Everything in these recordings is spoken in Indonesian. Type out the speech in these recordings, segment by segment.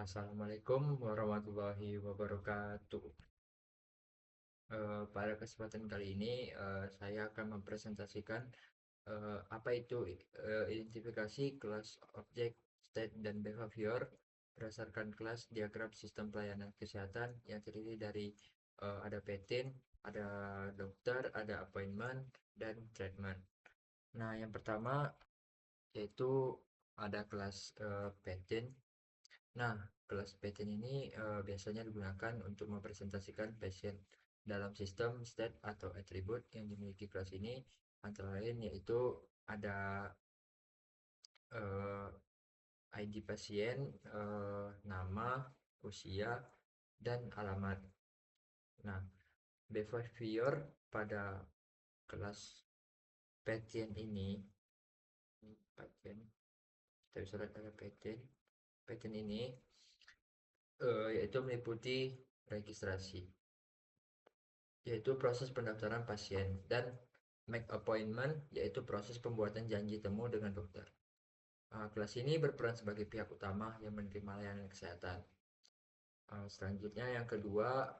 Assalamualaikum warahmatullahi wabarakatuh. Pada kesempatan kali ini saya akan mempresentasikan apa itu identifikasi kelas objek, state, dan behavior berdasarkan kelas diagram sistem pelayanan kesehatan yang terdiri dari ada patent, ada dokter, ada appointment, dan treatment. Nah, yang pertama yaitu ada kelas patent. Nah, kelas patent ini biasanya digunakan untuk mempresentasikan pasien dalam sistem state atau atribut yang dimiliki kelas ini, antara lain yaitu ada eh, ID pasien, nama, usia, dan alamat. Nah, behavior pada kelas patent ini, patent, kita bisa lihat ada patent ini yaitu meliputi registrasi, yaitu proses pendaftaran pasien, dan make appointment, yaitu proses pembuatan janji temu dengan dokter. Kelas ini berperan sebagai pihak utama yang menerima layanan kesehatan. Selanjutnya yang kedua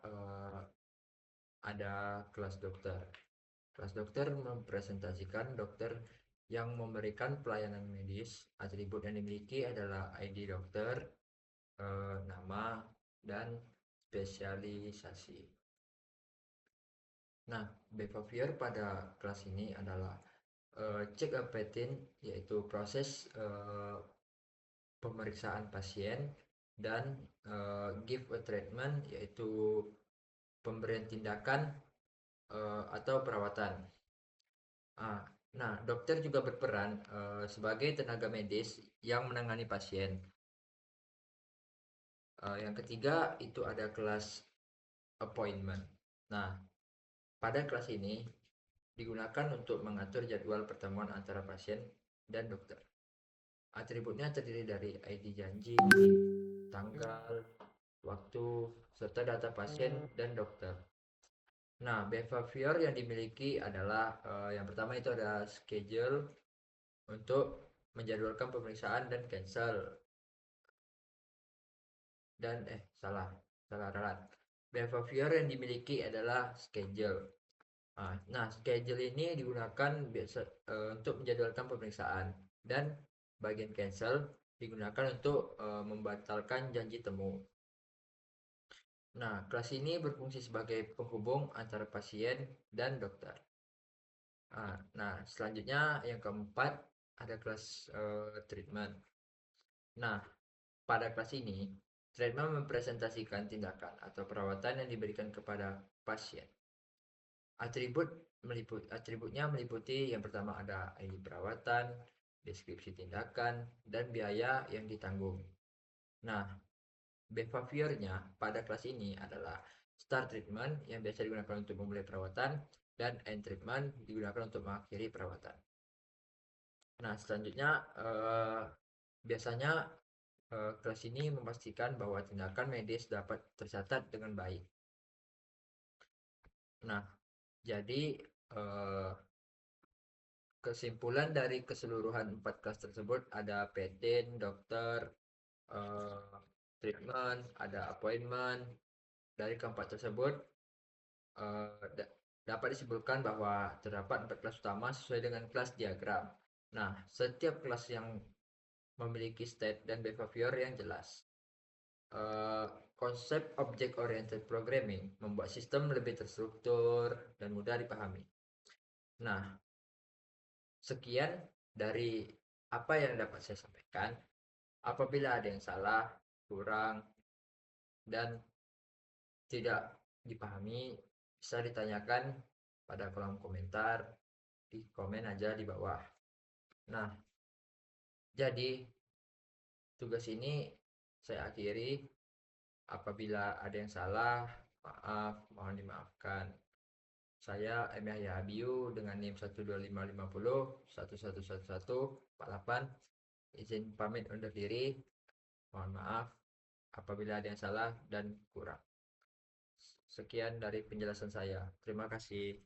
ada kelas dokter. Kelas dokter mempresentasikan dokter yang memberikan pelayanan medis. Atribut yang dimiliki adalah ID dokter, nama, dan spesialisasi. Nah, behavior pada kelas ini adalah check a patent, yaitu proses pemeriksaan pasien, dan give a treatment, yaitu pemberian tindakan atau perawatan. Nah, dokter juga berperan sebagai tenaga medis yang menangani pasien. Yang ketiga itu ada kelas appointment. Nah, pada kelas ini digunakan untuk mengatur jadwal pertemuan antara pasien dan dokter. Atributnya terdiri dari ID janji, tanggal, waktu, serta data pasien dan dokter. Nah, behavior yang dimiliki adalah yang pertama itu ada schedule untuk menjadwalkan pemeriksaan dan cancel. Dan salah ralat. Behavior yang dimiliki adalah schedule. Nah, schedule ini digunakan biasa untuk menjadwalkan pemeriksaan, dan bagian cancel digunakan untuk membatalkan janji temu. Nah, kelas ini berfungsi sebagai penghubung antara pasien dan dokter. Nah, selanjutnya yang keempat ada kelas treatment. Nah, pada kelas ini treatment mempresentasikan tindakan atau perawatan yang diberikan kepada pasien. Atributnya meliputi yang pertama ada ID perawatan, deskripsi tindakan, dan biaya yang ditanggung. Nah, behaviornya pada kelas ini adalah start treatment yang biasa digunakan untuk memulai perawatan, dan end treatment digunakan untuk mengakhiri perawatan. Nah, selanjutnya biasanya kelas ini memastikan bahwa tindakan medis dapat tercatat dengan baik. Nah, jadi kesimpulan dari keseluruhan 4 kelas tersebut ada patent, dokter, treatment, ada appointment. Dari keempat tersebut dapat disimpulkan bahwa terdapat 4 kelas utama sesuai dengan kelas diagram. Nah, setiap kelas yang memiliki state dan behavior yang jelas. Konsep object oriented programming membuat sistem lebih terstruktur dan mudah dipahami. Nah, sekian dari apa yang dapat saya sampaikan. Apabila ada yang salah, kurang, dan tidak dipahami, bisa ditanyakan pada kolom komentar, di komen aja di bawah. Nah, jadi tugas ini saya akhiri. Apabila ada yang salah, maaf, mohon dimaafkan. Saya M. Yahya Abiu dengan NIM 12550 111148. Izin pamit undur diri. Mohon maaf apabila ada yang salah dan kurang. Sekian dari penjelasan saya. Terima kasih.